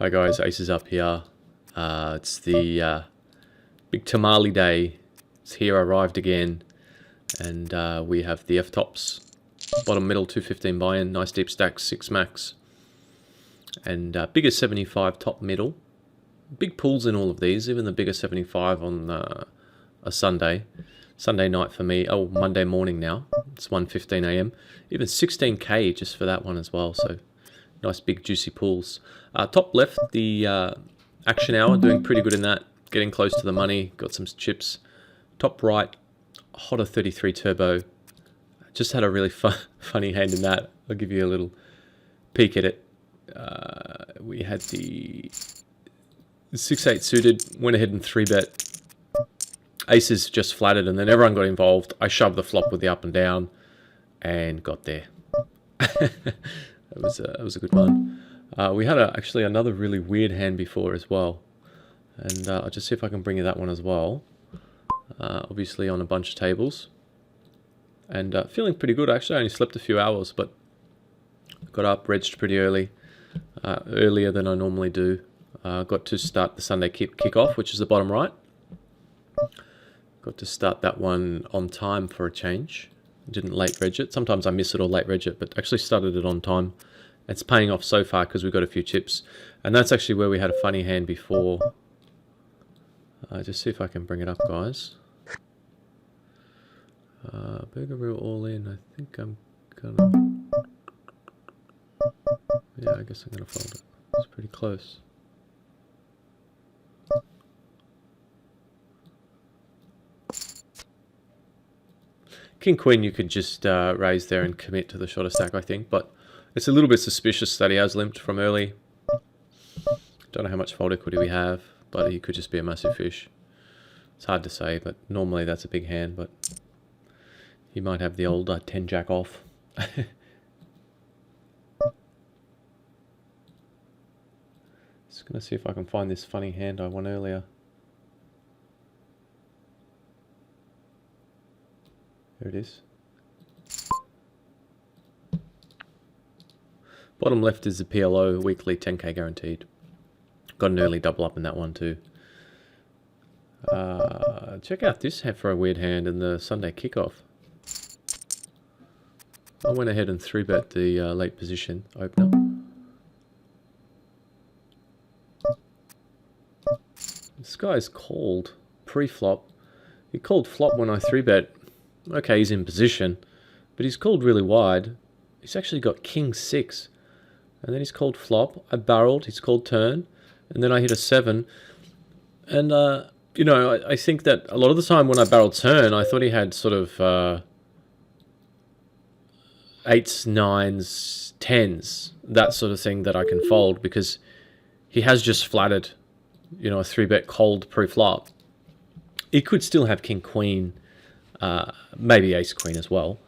Hi guys, Aces up here. It's the big tamale day. It's here, arrived again, and we have the F-tops, bottom middle 215 buy-in, nice deep stacks, 6 max, and bigger 75 top middle. Big pulls in all of these, even the bigger 75 on a Sunday night for me. Oh, Monday morning now. It's 1:15 a.m. Even 16k just for that one as well. So nice big juicy pulls. Top left, the action hour, doing pretty good in that. Getting close to the money. Got some chips. Top right, hotter 33 turbo. Just had a really funny hand in that. I'll give you a little peek at it. We had the 6-8 suited. Went ahead and 3-bet. Aces just flattered, and then everyone got involved. I shoved the flop with the up and down, and got there. That was a good one. We had actually another really weird hand before as well, and I'll just see if I can bring you that one as well. Obviously on a bunch of tables, and feeling pretty good. Actually, I only slept a few hours, but got up, regged pretty early, earlier than I normally do. Got to start the Sunday kick-off, which is the bottom right. Got to start that one on time for a change. Didn't late reg it. Sometimes I miss it or late reg it, but actually started it on time. It's paying off so far because we've got a few chips. And that's actually where we had a funny hand before. Just see if I can bring it up, guys. Burger Real all in. I think I'm gonna... Yeah, I guess I'm gonna fold it. It's pretty close. King Queen you could just raise there and commit to the shorter stack, I think, but it's a little bit suspicious that he has limped from early. Don't know how much fold equity we have, but he could just be a massive fish. It's hard to say, but normally that's a big hand, but he might have the old 10 jack off. Just gonna see if I can find this funny hand I won earlier. There it is. Bottom left is the PLO, weekly 10k guaranteed. Got an early double up in that one too. Check out this hand for a weird hand in the Sunday kickoff. I went ahead and 3-bet the late position opener. This guy's called pre-flop. He called flop when I 3-bet. Okay, he's in position, but he's called really wide. He's actually got king 6, and then he's called flop. I barreled, he's called turn, and then I hit a 7. And you know, I think that a lot of the time when I barreled turn, I thought he had sort of 8s, 9s, 10s, that sort of thing that I can fold, because he has just flattered, you know, a 3-bet cold pre-flop. He could still have king queen. Maybe ace queen as well,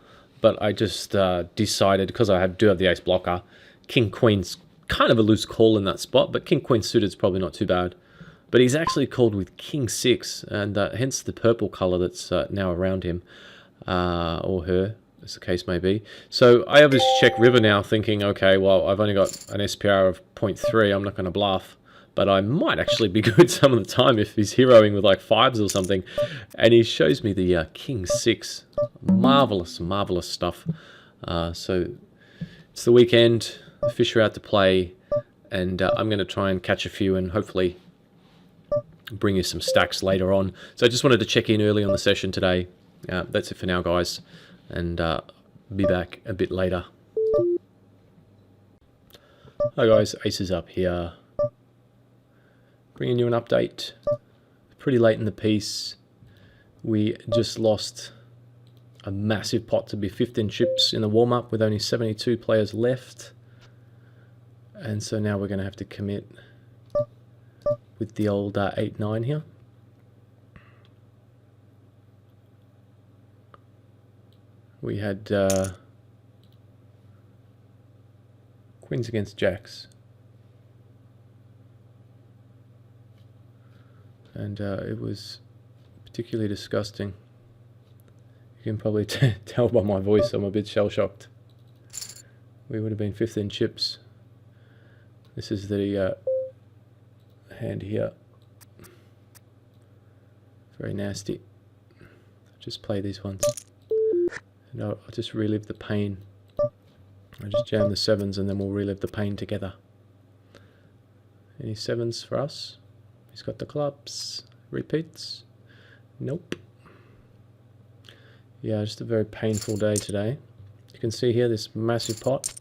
but I just decided, because I do have the ace blocker, king queen's kind of a loose call in that spot, but king queen suited is probably not too bad. But he's actually called with king 6, and hence the purple color that's now around him, or her, as the case may be. So I obviously check river now, thinking, okay, well, I've only got an SPR of 0.3, I'm not going to bluff. But I might actually be good some of the time if he's heroing with like 5s or something. And he shows me the king 6. Marvelous, marvelous stuff. So it's the weekend. The fish are out to play. And I'm going to try and catch a few and hopefully bring you some stacks later on. So I just wanted to check in early on the session today. That's it for now, guys. And be back a bit later. Hi guys, Aces up here. Bringing you an update. Pretty late in the piece. We just lost a massive pot to be 15 chips in the warm-up with only 72 players left. And so now we're going to have to commit with the old 8-9 here. We had queens against jacks. And it was particularly disgusting. You can probably tell by my voice I'm a bit shell-shocked. We would have been 15 chips. This is the hand here. Very nasty. Just play these ones. And I'll just relive the pain. I just jam the 7s and then we'll relive the pain together. Any 7s for us? He's got the clubs. Repeats. Nope. Yeah, just a very painful day today. You can see here this massive pot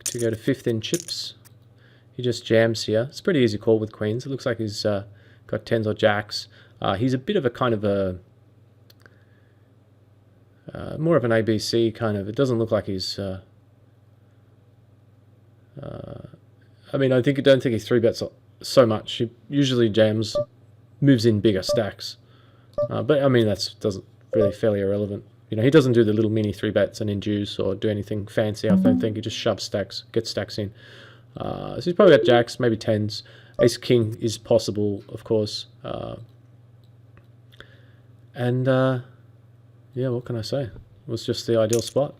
to go to 5th in chips. He just jams here. It's a pretty easy call with queens. It looks like he's got 10s or jacks. He's a bit of a kind of a more of an ABC kind of. It doesn't look like he's. I mean, don't think he 3-bets so much. He usually jams, moves in bigger stacks. But I mean, that's really fairly irrelevant. You know, he doesn't do the little mini 3-bets and induce or do anything fancy. I don't think he just shoves stacks, gets stacks in. So he's probably got jacks, maybe 10s. Ace king is possible, of course. Yeah, what can I say? It was just the ideal spot.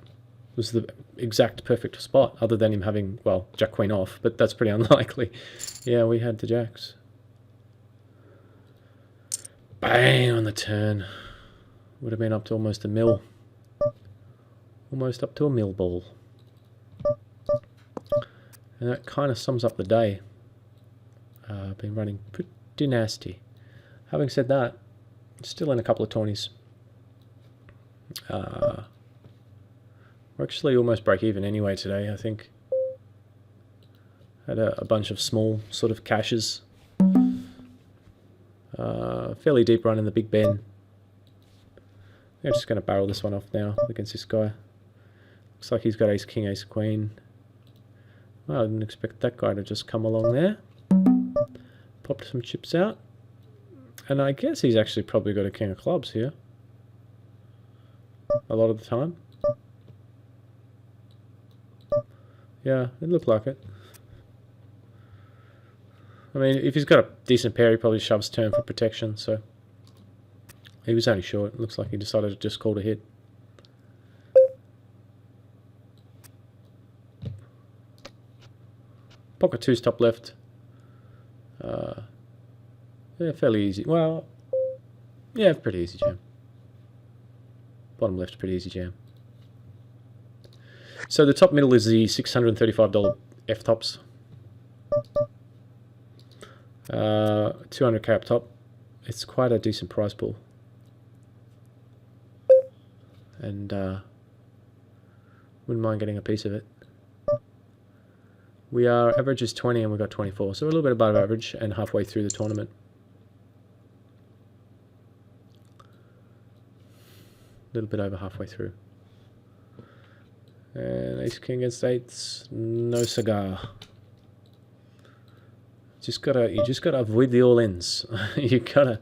It was the exact perfect spot, other than him having, well, jack queen off, but that's pretty unlikely. Yeah, we had the jacks. Bang on the turn. Would have been up to almost a mil. Almost up to a mil ball. And that kind of sums up the day. Been running pretty nasty. Having said that, still in a couple of 20s. We're actually almost break even anyway today, I think. Had a bunch of small sort of cashes. Fairly deep run in the Big Ben. I'm just going to barrel this one off now against this guy. Looks like he's got ace king, ace queen. Well, I didn't expect that guy to just come along there. Popped some chips out. And I guess he's actually probably got a king of clubs here. A lot of the time. Yeah, it looked like it. I mean, if he's got a decent pair, he probably shoves turn for protection, so... He was only short. It looks like he decided to just call to hit. Pocket 2's top left. Yeah, fairly easy. Well, yeah, pretty easy jam. Bottom left, pretty easy jam. So the top middle is the $635 F-tops. 200k up top. It's quite a decent prize pool. And wouldn't mind getting a piece of it. We are average is 20 and we got 24, so we're a little bit above average and halfway through the tournament. A little bit over halfway through. And ace king against eights, no cigar. You just gotta avoid the all-ins. you gotta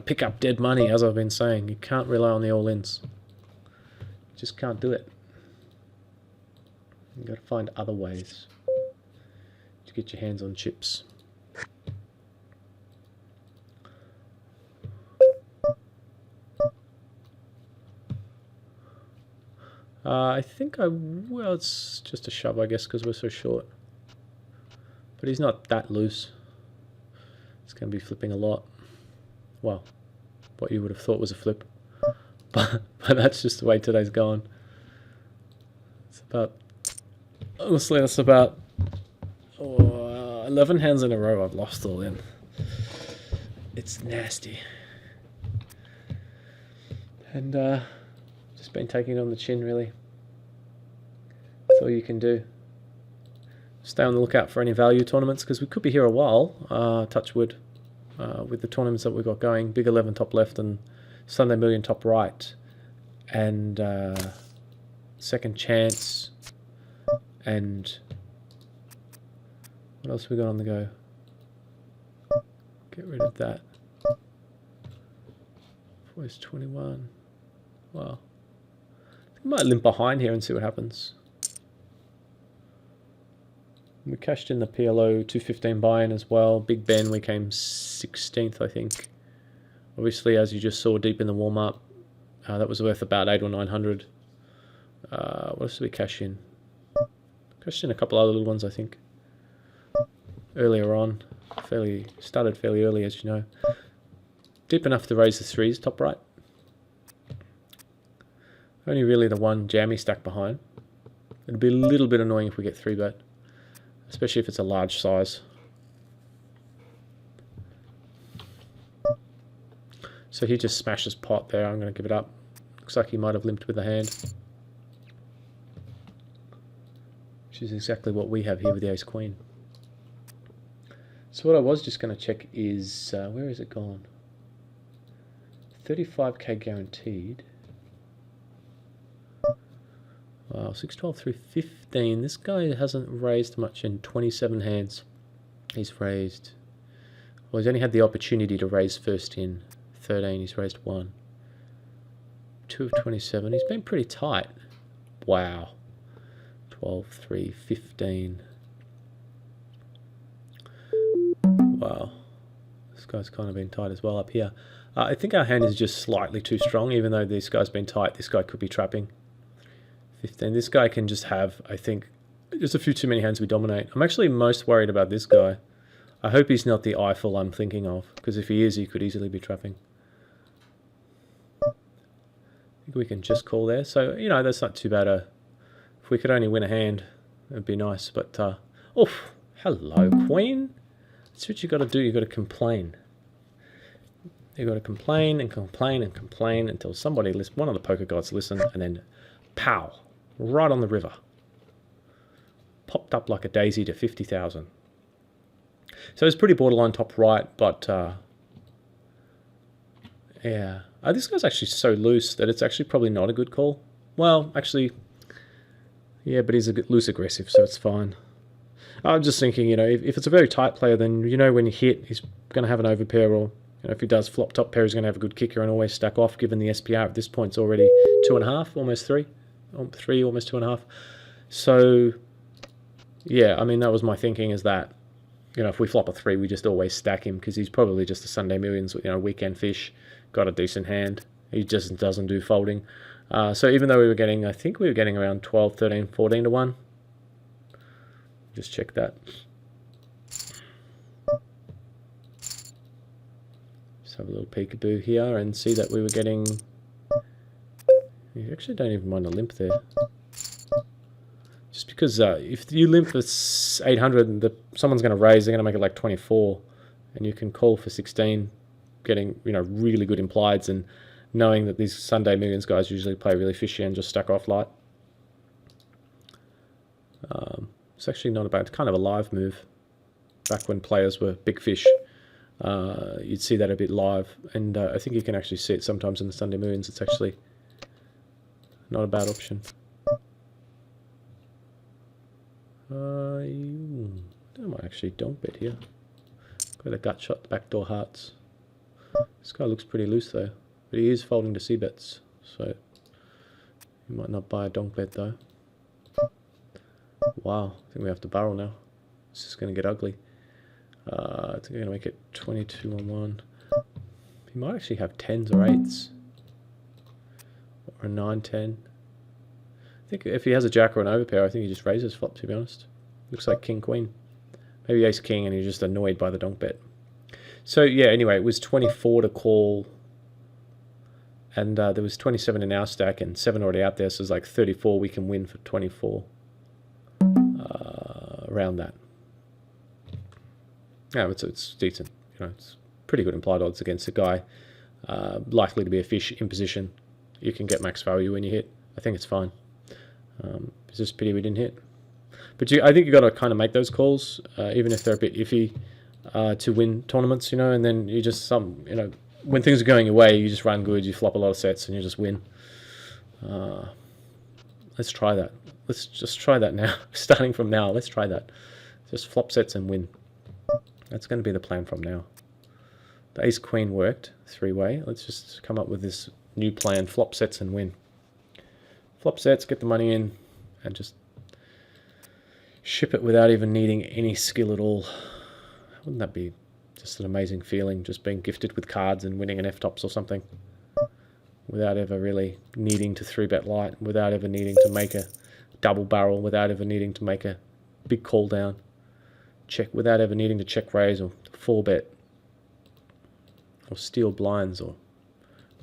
pick up dead money, as I've been saying. You can't rely on the all-ins. You just can't do it. You gotta find other ways to get your hands on chips. I think well, it's just a shove, I guess, because we're so short. But he's not that loose. It's going to be flipping a lot. Well, what you would have thought was a flip. But that's just the way today's gone. It's about... Honestly, that's about 11 hands in a row I've lost all in. It's nasty. And just been taking it on the chin, really. That's all you can do. Stay on the lookout for any value tournaments, because we could be here a while, touch wood, with the tournaments that we've got going. Big 11 top left and Sunday Million top right. And Second Chance. And what else have we got on the go? Get rid of that. Voice 21. Wow. I might limp behind here and see what happens. We cashed in the PLO 215 buy-in as well. Big Ben, we came 16th, I think. Obviously, as you just saw deep in the warm-up, that was worth about 800 or 900. What else did we cash in? Cashed in a couple other little ones, I think, earlier on. started fairly early, as you know. Deep enough to raise the threes, top right. Only really the one jammy stack behind. It'd be a little bit annoying if we get 3-bet, especially if it's a large size. So he just smashes pot there. I'm going to give it up. Looks like he might have limped with the hand, which is exactly what we have here with the ace queen. So what I was just going to check is, where is it gone? 35k guaranteed. Wow, 6, 12, 3, 15. This guy hasn't raised much in 27 hands. He's raised, well, he's only had the opportunity to raise first in 13. He's raised 1. 2 of 27. He's been pretty tight. Wow. 12, 3, 15. Wow. This guy's kind of been tight as well up here. I think our hand is just slightly too strong, even though this guy's been tight. This guy could be trapping. 15. This guy can just have, I think, just a few too many hands we dominate. I'm actually most worried about this guy. I hope he's not the Eiffel I'm thinking of, because if he is, he could easily be trapping. I think we can just call there. So, you know, that's not too bad. If we could only win a hand, it'd be nice. But, oh, hello, Queen. That's what you got to do. You got to complain. You got to complain and complain and complain until somebody, one of the poker gods, listen, and then, pow, right on the river. Popped up like a daisy to 50,000. So it's pretty borderline top right, but yeah. This guy's actually so loose that it's actually probably not a good call. Well, actually, yeah, but he's a bit loose aggressive, so it's fine. I'm just thinking, you know, if it's a very tight player, then you know when you hit, he's going to have an overpair, or you know, if he does flop top pair, he's going to have a good kicker and always stack off, given the SPR at this point is already 2.5, almost 3. 3, almost 2.5. So, yeah, I mean, that was my thinking, is that, you know, if we flop a 3, we just always stack him, because he's probably just a Sunday Millions, you know, weekend fish, got a decent hand. He just doesn't do folding. So even though we were getting, I think we were getting around 12, 13, 14 to 1. Just check that. Just have a little peekaboo here and see that we were getting... You actually don't even mind a limp there. Just because if you limp for 800, someone's going to raise, they're going to make it like 24, and you can call for 16, getting, you know, really good implieds, and knowing that these Sunday Millions guys usually play really fishy and just stack off light. It's actually not a bad, it's kind of a live move. Back when players were big fish, you'd see that a bit live, and I think you can actually see it sometimes in the Sunday Millions. It's actually not a bad option. I might actually don't bet here. Got a gut shot, backdoor hearts. This guy looks pretty loose though, but he is folding to C-bets, so you might not buy a donk bet though. Wow, I think we have to barrel now. This is going to get ugly. I think we're going to make it 22 on 1. He might actually have 10s or 8s. Or a 9-10. I think if he has a jack or an overpair, I think he just raises flop, to be honest. Looks like king queen. Maybe ace king, and he's just annoyed by the donk bet. So yeah, anyway, it was 24 to call, and there was 27 in our stack and 7 already out there, so it's like 34 we can win for 24. Around that. Yeah, it's decent. You know, it's pretty good implied odds against a guy likely to be a fish in position. You can get max value when you hit. I think it's fine. It's just a pity we didn't hit. But I think you got to kind of make those calls, even if they're a bit iffy, to win tournaments. You know, and then you just when things are going your way, you just run good. You flop a lot of sets and you just win. Let's try that. Let's just try that now. Starting from now, let's try that. Just flop sets and win. That's going to be the plan from now. The ace queen worked 3-way. Let's just come up with this new plan. Flop sets and win. Flop sets, get the money in, and just ship it without even needing any skill at all. Wouldn't that be just an amazing feeling, just being gifted with cards and winning an F-tops or something? Without ever really needing to 3-bet light, without ever needing to make a double barrel, without ever needing to make a big call down. check without ever needing to check raise or 4-bet or steal blinds or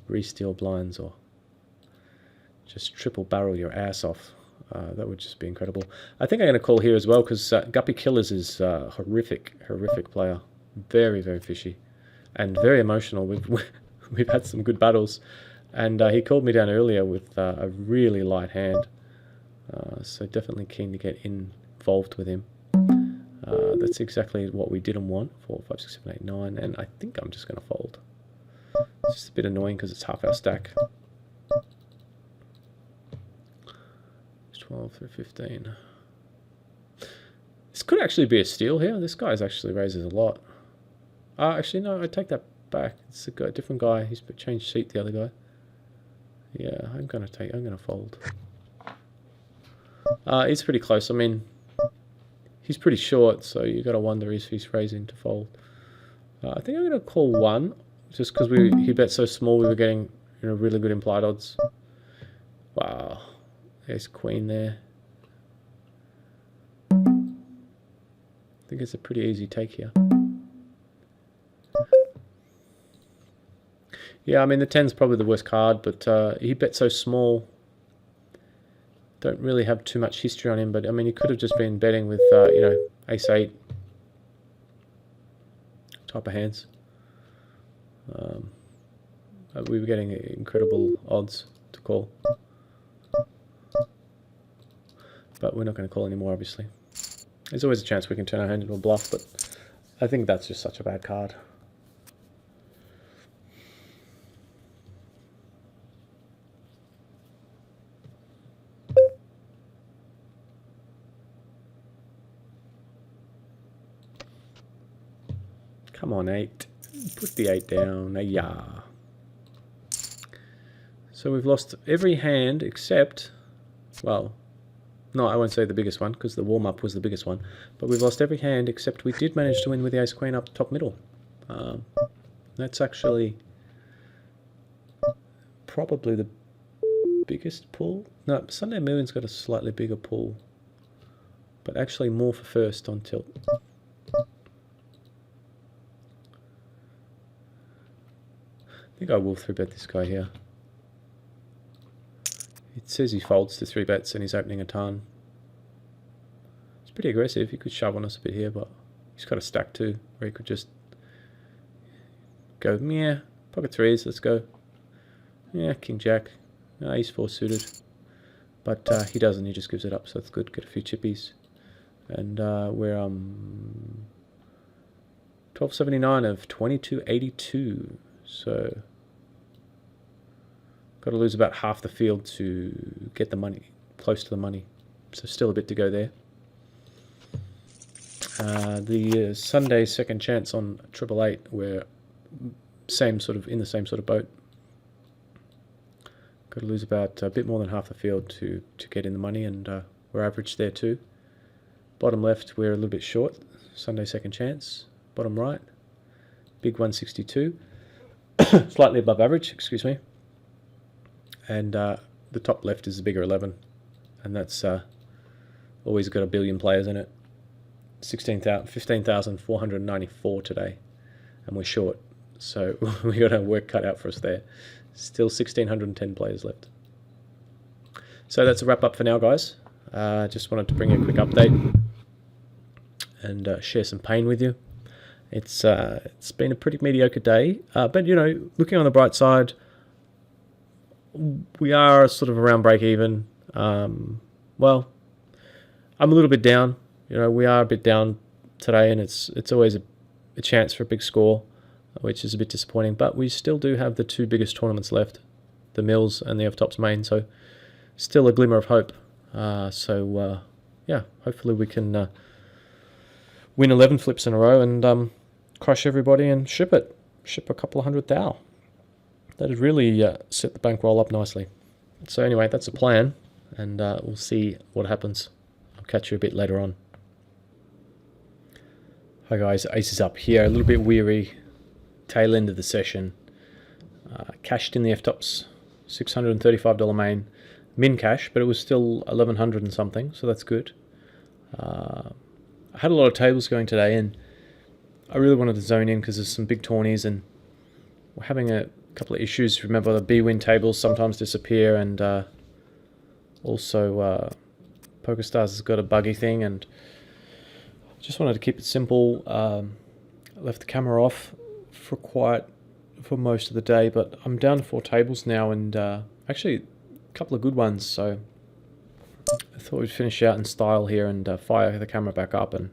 re-steal blinds or just triple barrel your ass off. That would just be incredible. I think I'm going to call here as well because Guppy Killers is a horrific player. Very, very fishy and very emotional. We've had some good battles, and he called me down earlier with a really light hand. So definitely keen to get involved with him. That's exactly what we didn't want. 4, 5, 6, 7, 8, 9, and I think I'm just going to fold. It's just a bit annoying because it's half our stack. 12 through 15. This could actually be a steal here. This guy's actually raises a lot. Actually, no, I take that back. It's a different guy. He's changed seat, the other guy. Yeah, I'm gonna fold. It's pretty close. I mean, he's pretty short, so you got to wonder if he's raising to fold. I think I'm gonna call 1, just because he bet so small. We were getting really good implied odds. Wow. There's queen there. I think it's a pretty easy take here. Yeah, I mean the 10's probably the worst card, but he bet so small. Don't really have too much history on him, but I mean he could have just been betting with ace 8 type of hands. We were getting incredible odds to call. But we're not going to call anymore, obviously. There's always a chance we can turn our hand into a bluff, but I think that's just such a bad card. Come on, 8. Put the 8 down. Yeah. So we've lost every hand except, well, no, I won't say the biggest one because the warm-up was the biggest one. But we've lost every hand except we did manage to win with the ace-queen up top middle. That's actually probably the biggest pull. No, Sunday Moon's got a slightly bigger pull. But actually more for first on tilt. I think I will 3-bet this guy here. It says he folds to 3 bets and he's opening a ton. It's pretty aggressive. He could shove on us a bit here, but he's got a stack too, where he could just go, yeah, pocket 3s, let's go. Yeah, king jack. He's 4 suited. But he doesn't, he just gives it up, so that's good. Get a few chippies. And we're 1279 of 2282. So got to lose about half the field to get the money, close to the money. So still a bit to go there. The Sunday second chance on 888, we're in the same sort of boat. Got to lose about a bit more than half the field to get in the money, and we're average there too. Bottom left, we're a little bit short. Sunday second chance. Bottom right, big 162. Slightly above average, excuse me. And the top left is the bigger 11, and that's always got a billion players in it. 15,494 today, and we're short, so we got our work cut out for us there. Still 1,610 players left. So that's a wrap up for now, guys. Just wanted to bring you a quick update and share some pain with you. It's been a pretty mediocre day, but looking on the bright side, we are sort of around break even. Well, I'm a little bit down. We are a bit down today, and it's always a chance for a big score, which is a bit disappointing. But we still do have the 2 biggest tournaments left, the Mills and the F-Tops main, so still a glimmer of hope. Yeah, hopefully we can win 11 flips in a row and crush everybody and ship a couple of 100,000. That'd really set the bankroll up nicely. So anyway, that's a plan, and we'll see what happens. I'll catch you a bit later on. Hi guys, Ace is up here, a little bit weary. Tail end of the session. Cashed in the F-Tops, $635 main. Min cash, but it was still 1,100 and something, so that's good. I had a lot of tables going today, and I really wanted to zone in because there's some big tourneys, and we're having a couple of issues. Remember, the B-win tables sometimes disappear, and also PokerStars has got a buggy thing, and just wanted to keep it simple. I left the camera off for most of the day, but I'm down to 4 tables now, and actually a couple of good ones, so I thought we'd finish out in style here and fire the camera back up and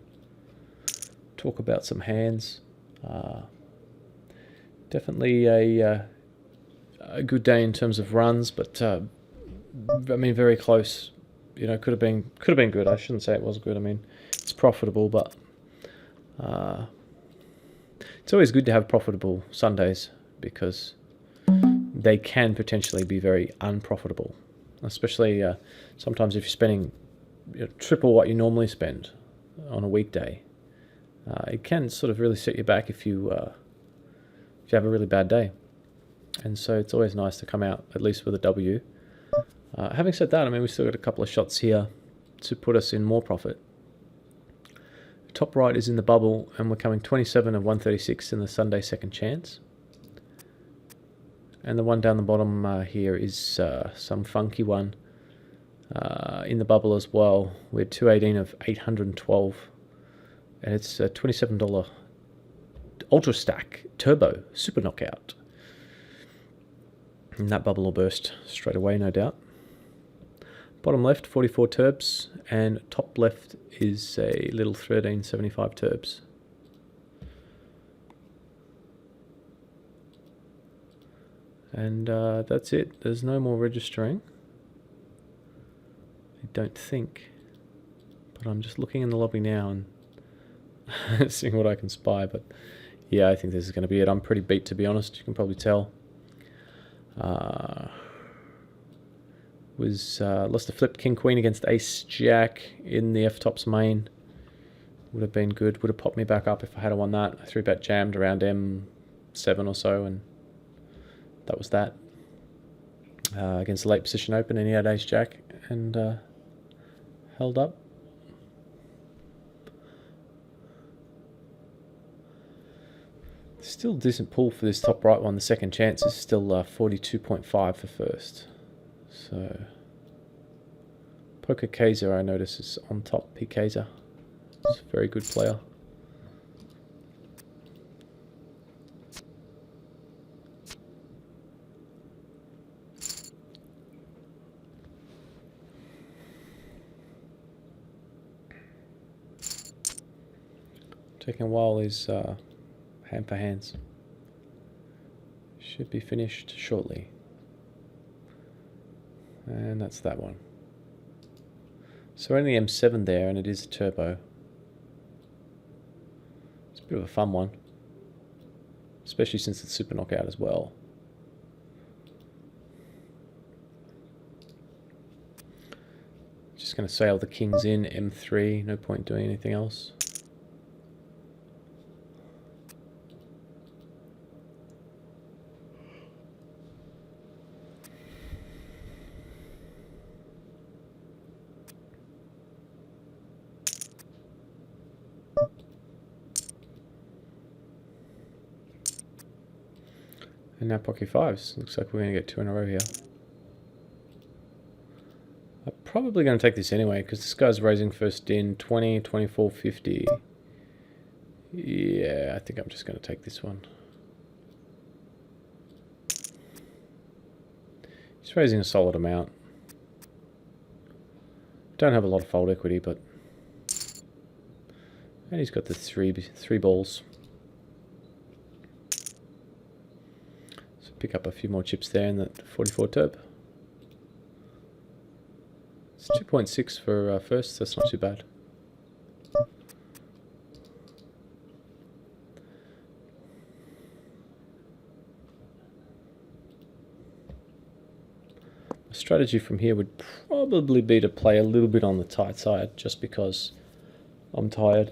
talk about some hands. Definitely a good day in terms of runs, but I mean, very close. You know, could have been good. I shouldn't say it was good. I mean, it's profitable, but it's always good to have profitable Sundays because they can potentially be very unprofitable, especially sometimes if you're spending triple what you normally spend on a weekday. It can sort of really set you back if you have a really bad day, and so it's always nice to come out at least with a W. Having said that, I mean, we still got a couple of shots here to put us in more profit. Top right is in the bubble, and we're coming 27 of 136 in the Sunday second chance. And the one down the bottom here is some funky one in the bubble as well. We're 218 of 812, and it's a $27 Ultra Stack Turbo Super Knockout. And that bubble will burst straight away, no doubt. Bottom left, 44 turbs, and top left is a little 1375 turbs. And that's it. There's no more registering, I don't think. But I'm just looking in the lobby now and seeing what I can spy. But yeah, I think this is going to be it. I'm pretty beat, to be honest. You can probably tell. Lost a flip King Queen against Ace Jack in the F-Tops main. Would have been good. Would have popped me back up if I had won that. I 3-bet jammed around M7 or so, and that was that. Against the late position open, and he had Ace Jack and held up. Still a decent pull for this top right one. The second chance is still 42.5 for first. So Poker Kaiser, I notice, is on top. P. Kaiser, he's a very good player. Taking a while is hand for hands. Should be finished shortly. And that's that one. So we're in the M7 there, and it is a turbo. It's a bit of a fun one, especially since it's super knockout as well. Just going to sail the kings in, M3, no point doing anything else. And now pocket fives. Looks like we're going to get 2 in a row here. I'm probably going to take this anyway because this guy's raising first in 20, 24, 50. Yeah, I think I'm just going to take this one. He's raising a solid amount. Don't have a lot of fold equity, but... And he's got the three balls. Pick up a few more chips there in that 44 turb. It's 2.6 for first, that's not too bad. My strategy from here would probably be to play a little bit on the tight side just because I'm tired.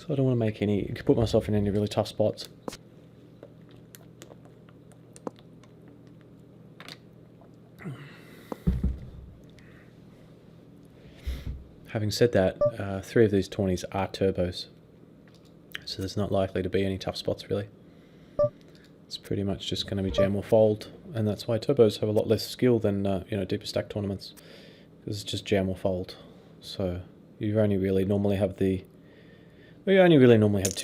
I don't want to put myself in any really tough spots. Having said that, 3 of these 20s are turbos, so there's not likely to be any tough spots really. It's pretty much just going to be jam or fold, and that's why turbos have a lot less skill than deeper stack tournaments, because it's just jam or fold. So you only really normally have two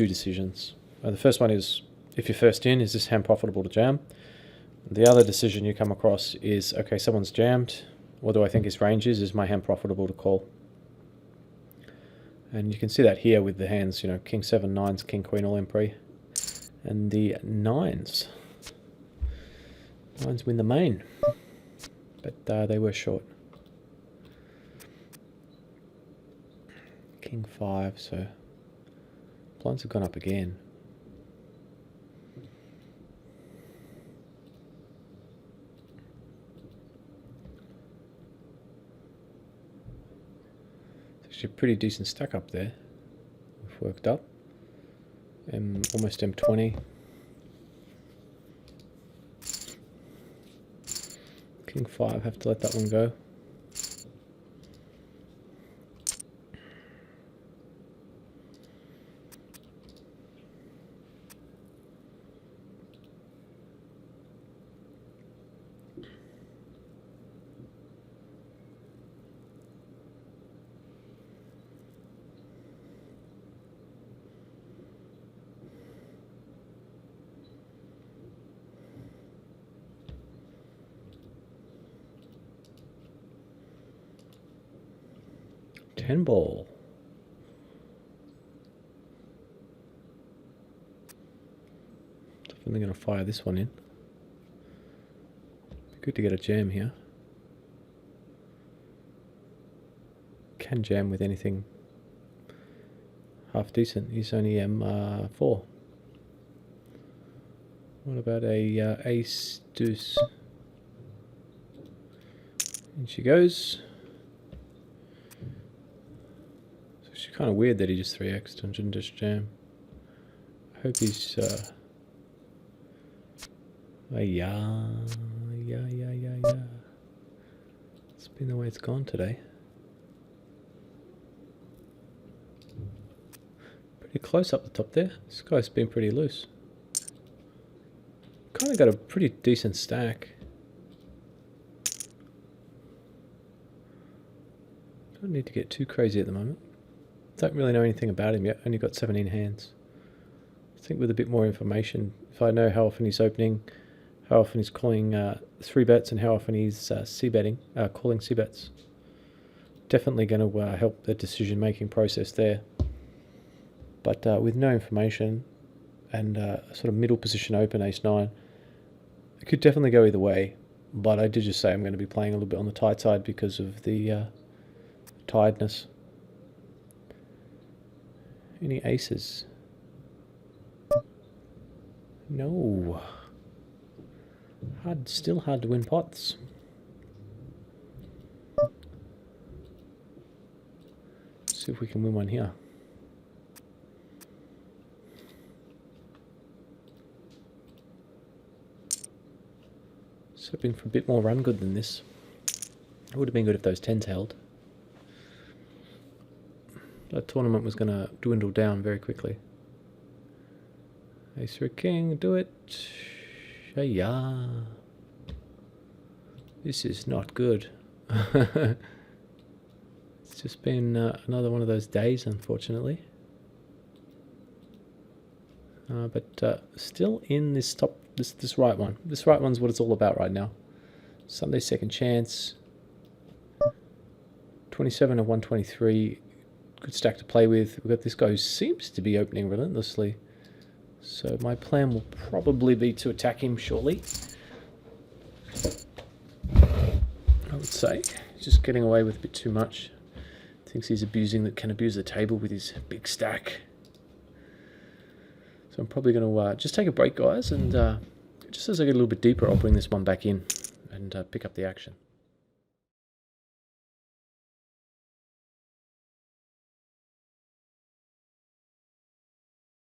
decisions. The first one is, if you're first in, is this hand profitable to jam? The other decision you come across is, okay, someone's jammed. What do I think his range is? Is my hand profitable to call? And you can see that here with the hands, King 7, 9s, King, Queen, all in pre. And the 9s. 9s win the main. But they were short. King 5, so blinds have gone up again. A pretty decent stack up there. We've worked up. Almost M20. King 5, have to let that one go. Ten ball. Definitely going to fire this one in. Good to get a jam here. Can jam with anything half decent. He's only M4. What about a ace deuce? In she goes. It's kind of weird that he just 3x'd and didn't just jam. I hope he's yeah. It's been the way it's gone today. Pretty close up the top there. This guy's been pretty loose. Kind of got a pretty decent stack. Don't need to get too crazy at the moment. Don't really know anything about him yet. Only got 17 hands. I think with a bit more information, if I know how often he's opening, how often he's calling 3-bets, and how often he's c-betting, calling c-bets, definitely going to help the decision-making process there. But with no information and sort of middle position open, ace-9, it could definitely go either way. But I did just say I'm going to be playing a little bit on the tight side because of the tiredness. Any aces? No. Still hard to win pots. See if we can win one here. Just hoping for a bit more run good than this. It would have been good if those 10s held. That tournament was going to dwindle down very quickly. Ace for a king, do it. Hey-ya. This is not good. It's just been another one of those days, unfortunately. But still in this this right one. This right one's what it's all about right now. Sunday second chance. 27 of 123. Good stack to play with. We've got this guy who seems to be opening relentlessly. So my plan will probably be to attack him shortly. I would say. He's just getting away with a bit too much. Thinks he's can abuse the table with his big stack. So I'm probably going to just take a break, guys, and just as I get a little bit deeper, I'll bring this one back in and pick up the action.